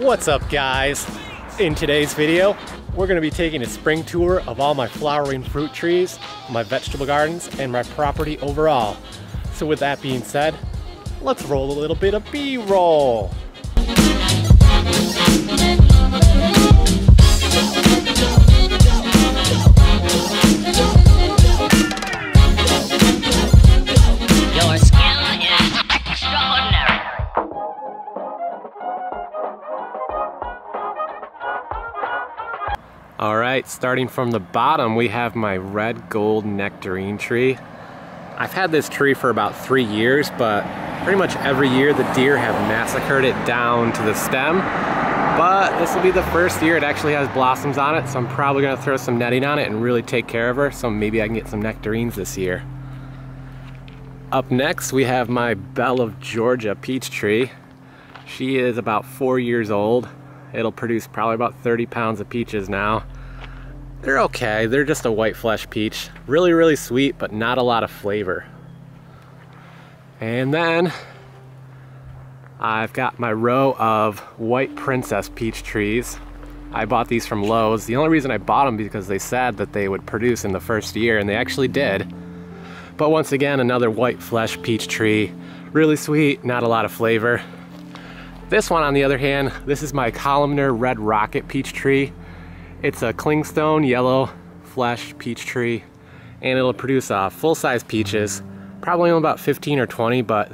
What's up, guys? In today's video, we're going to be taking a spring tour of all my flowering fruit trees, my vegetable gardens, and my property overall. So with that being said, let's roll a little bit of B-roll. Your skill is extraordinary. Alright, starting from the bottom, we have my red gold nectarine tree. I've had this tree for about 3 years, but pretty much every year the deer have massacred it down to the stem. But this will be the first year it actually has blossoms on it, so I'm probably going to throw some netting on it and really take care of her, so maybe I can get some nectarines this year. Up next, we have my Belle of Georgia peach tree. She is about 4 years old. It'll produce probably about 30 pounds of peaches now. They're okay, they're just a white flesh peach. Really, really sweet, but not a lot of flavor. And then I've got my row of white princess peach trees. I bought these from Lowe's. The only reason I bought them because they said that they would produce in the first year, and they actually did. But once again, another white flesh peach tree. Really sweet, not a lot of flavor. This one, on the other hand, this is my columnar red rocket peach tree. It's a clingstone yellow flesh peach tree, and it'll produce full-size peaches, probably only about 15 or 20, but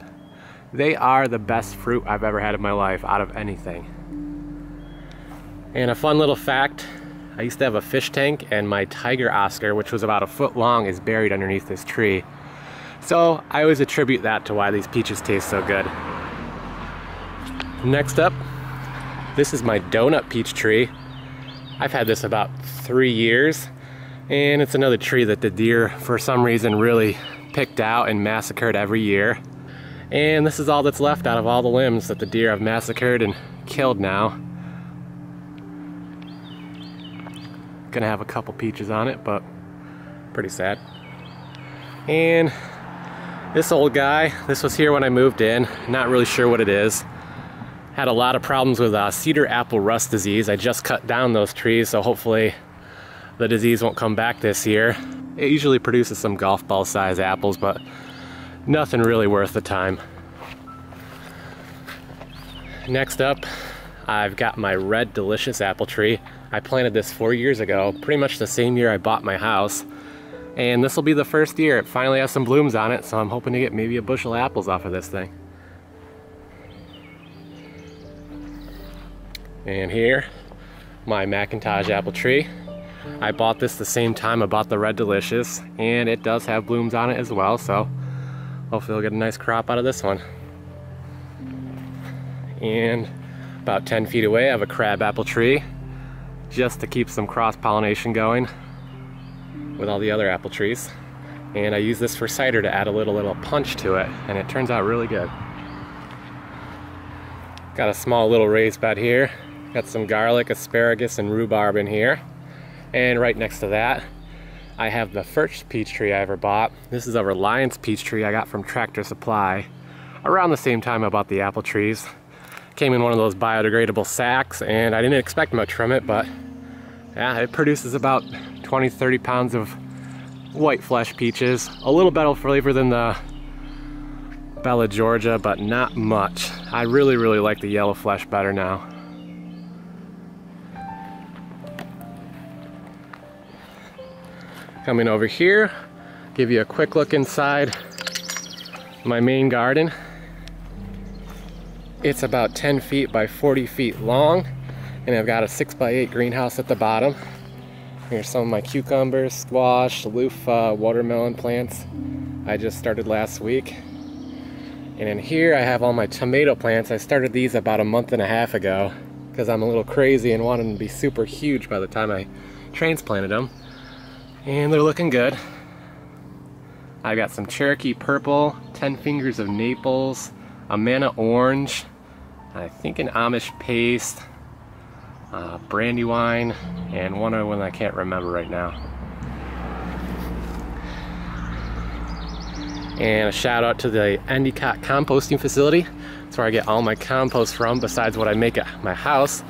they are the best fruit I've ever had in my life out of anything. And a fun little fact, I used to have a fish tank, and my tiger Oscar, which was about 1 foot long, is buried underneath this tree. So I always attribute that to why these peaches taste so good. Next up, this is my donut peach tree. I've had this about 3 years, and it's another tree that the deer, for some reason, really picked out and massacred every year. And this is all that's left out of all the limbs that the deer have massacred and killed now. Gonna have a couple peaches on it, but pretty sad. And this old guy, this was here when I moved in, not really sure what it is. Had a lot of problems with cedar apple rust disease. I just cut down those trees, so hopefully the disease won't come back this year. It usually produces some golf ball size apples, but nothing really worth the time. Next up, I've got my red delicious apple tree. I planted this 4 years ago, pretty much the same year I bought my house. And this will be the first year it finally has some blooms on it, so I'm hoping to get maybe a bushel of apples off of this thing. And here, my Macintosh apple tree. I bought this the same time I bought the Red Delicious, and it does have blooms on it as well, so hopefully we'll get a nice crop out of this one. And about 10 feet away, I have a crab apple tree, just to keep some cross-pollination going with all the other apple trees. And I use this for cider to add a little punch to it, and it turns out really good. Got a small little raised bed here. Got some garlic, asparagus, and rhubarb in here. And right next to that, I have the first peach tree I ever bought. This is a Reliance peach tree I got from Tractor Supply around the same time I bought the apple trees. Came in one of those biodegradable sacks, and I didn't expect much from it, but yeah, it produces about 20-30 pounds of white flesh peaches. A little better flavor than the Belle of Georgia, but not much. I really like the yellow flesh better now. Coming over here, give you a quick look inside my main garden. It's about 10 feet by 40 feet long, and I've got a 6x8 greenhouse at the bottom. Here's some of my cucumbers, squash, loofah, watermelon plants I just started last week. And in here I have all my tomato plants. I started these about 1.5 months ago because I'm a little crazy and wanted them to be super huge by the time I transplanted them. And they're looking good. I've got some Cherokee Purple, 10 Fingers of Naples, a Manna Orange, I think an Amish Paste, Brandywine, and one other one I can't remember right now. And a shout out to the Endicott composting facility. That's where I get all my compost from besides what I make at my house.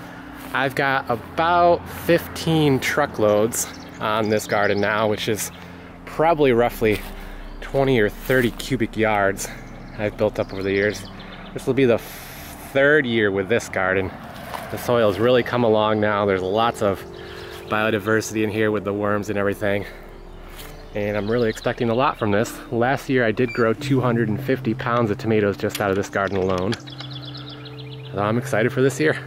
I've got about 15 truckloads on this garden now, which is probably roughly 20 or 30 cubic yards I've built up over the years. This will be the third year with this garden. The soil's really come along now. There's lots of biodiversity in here with the worms and everything. And I'm really expecting a lot from this. Last year I did grow 250 pounds of tomatoes just out of this garden alone. So I'm excited for this year.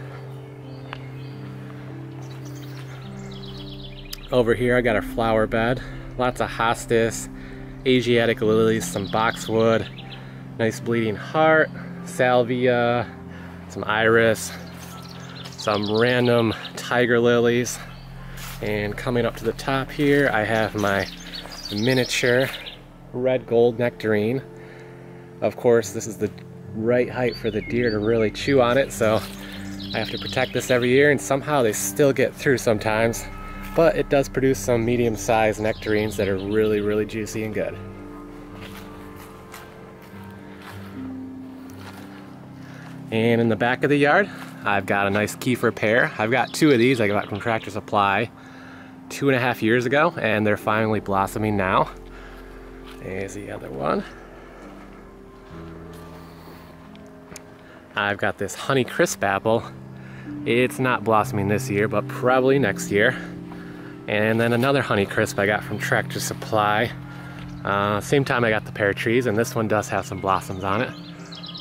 Over here I got a flower bed, lots of hostas, Asiatic lilies, some boxwood, nice bleeding heart, salvia, some iris, some random tiger lilies, and coming up to the top here I have my miniature red gold nectarine. Of course, this is the right height for the deer to really chew on it, so I have to protect this every year, and somehow they still get through sometimes. But it does produce some medium-sized nectarines that are really, really juicy and good. And in the back of the yard, I've got a nice kefir pear. I've got two of these I got from Tractor Supply 2.5 years ago, and they're finally blossoming now. There's the other one. I've got this Honey Crisp apple. It's not blossoming this year, but probably next year. And then another Honey Crisp I got from Tractor Supply. Same time I got the pear trees, and this one does have some blossoms on it.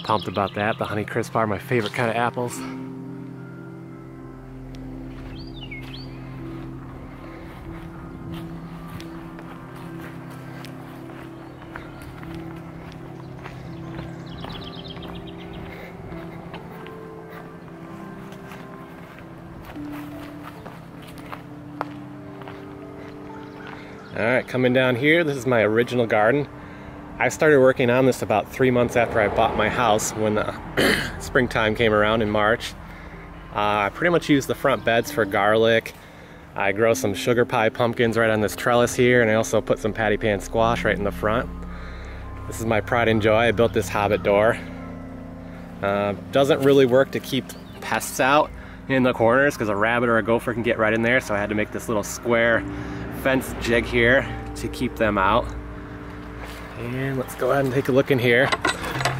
Pumped about that. The Honey Crisp are my favorite kind of apples. Alright, coming down here, this is my original garden. I started working on this about 3 months after I bought my house when springtime came around in March. I pretty much use the front beds for garlic. I grow some sugar pie pumpkins right on this trellis here, and I also put some patty pan squash right in the front. This is my pride and joy. I built this hobbit door. Doesn't really work to keep pests out in the corners because a rabbit or a gopher can get right in there, so I had to make this little square fence jig here to keep them out. And let's go ahead and take a look in here.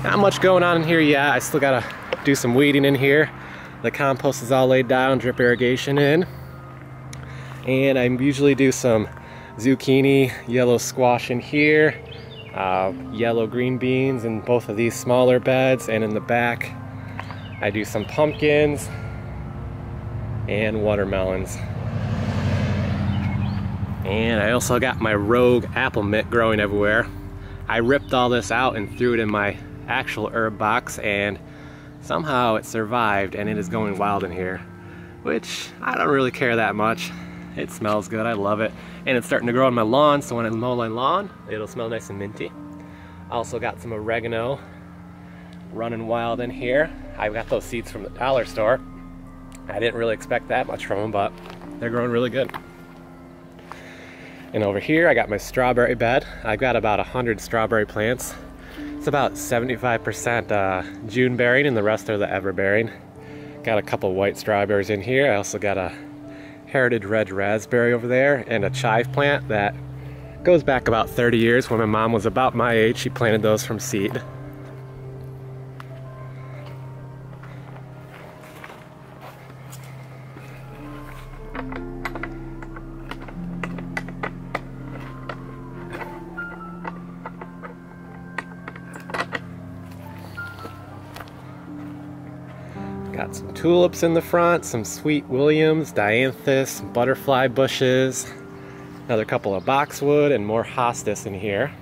Not much going on in here yet. I still gotta do some weeding in here. The compost is all laid down, drip irrigation in. And I usually do some zucchini, yellow squash in here, yellow green beans in both of these smaller beds, and in the back I do some pumpkins and watermelons. And I also got my rogue apple mint growing everywhere. I ripped all this out and threw it in my actual herb box, and somehow it survived, and it is going wild in here, which I don't really care that much. It smells good, I love it. And it's starting to grow on my lawn, so when I mow my lawn, it'll smell nice and minty. Also got some oregano running wild in here. I got those seeds from the dollar store. I didn't really expect that much from them, but they're growing really good. And over here I got my strawberry bed. I've got about 100 strawberry plants. It's about 75% June bearing and the rest are the ever bearing. Got a couple white strawberries in here. I also got a heritage red raspberry over there and a chive plant that goes back about 30 years. When my mom was about my age, she planted those from seed. Got some tulips in the front, some sweet williams, dianthus, butterfly bushes, another couple of boxwood, and more hostas in here.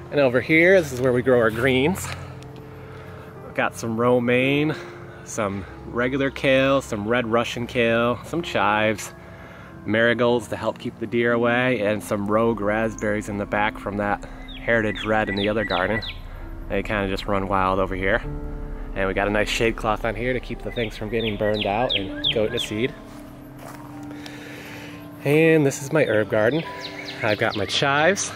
And over here, this is where we grow our greens. Got some romaine, some regular kale, some red Russian kale, some chives, marigolds to help keep the deer away, and some rogue raspberries in the back from that heritage red in the other garden. They kind of just run wild over here. And we got a nice shade cloth on here to keep the things from getting burned out and go into seed. And this is my herb garden. I've got my chives,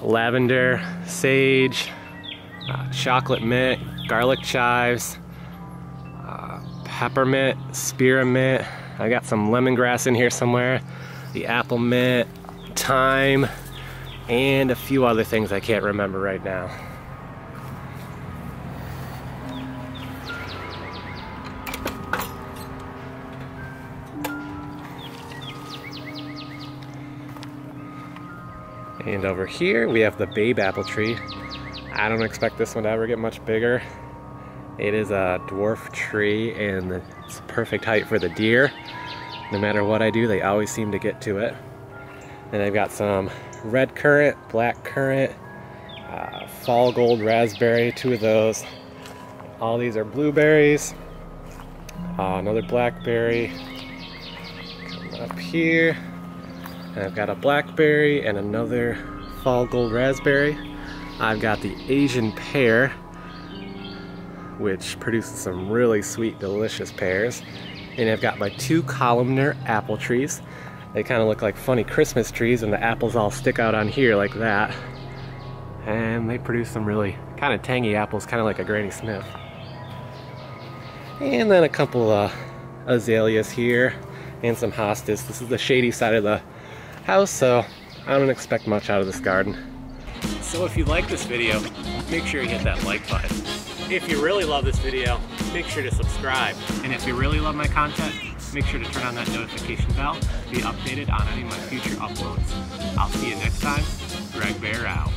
lavender, sage, chocolate mint, garlic chives, peppermint, spearmint. I got some lemongrass in here somewhere, the apple mint, thyme, and a few other things I can't remember right now. And over here we have the babe apple tree. I don't expect this one to ever get much bigger. It is a dwarf tree and it's perfect height for the deer. No matter what I do, they always seem to get to it. And I've got some red currant, black currant, fall gold raspberry, 2 of those. All these are blueberries. Another blackberry. Coming up here. And I've got a blackberry and another fall gold raspberry. I've got the Asian pear, which produces some really sweet, delicious pears. And I've got my 2 columnar apple trees. They kind of look like funny Christmas trees, and the apples all stick out on here like that. And they produce some really kind of tangy apples, kind of like a Granny Smith. And then a couple azaleas here, and some hostas. This is the shady side of the house, so I don't expect much out of this garden. So if you like this video, make sure you hit that like button. If you really love this video, make sure to subscribe. And if you really love my content, make sure to turn on that notification bell to be updated on any of my future uploads. I'll see you next time. Baer out.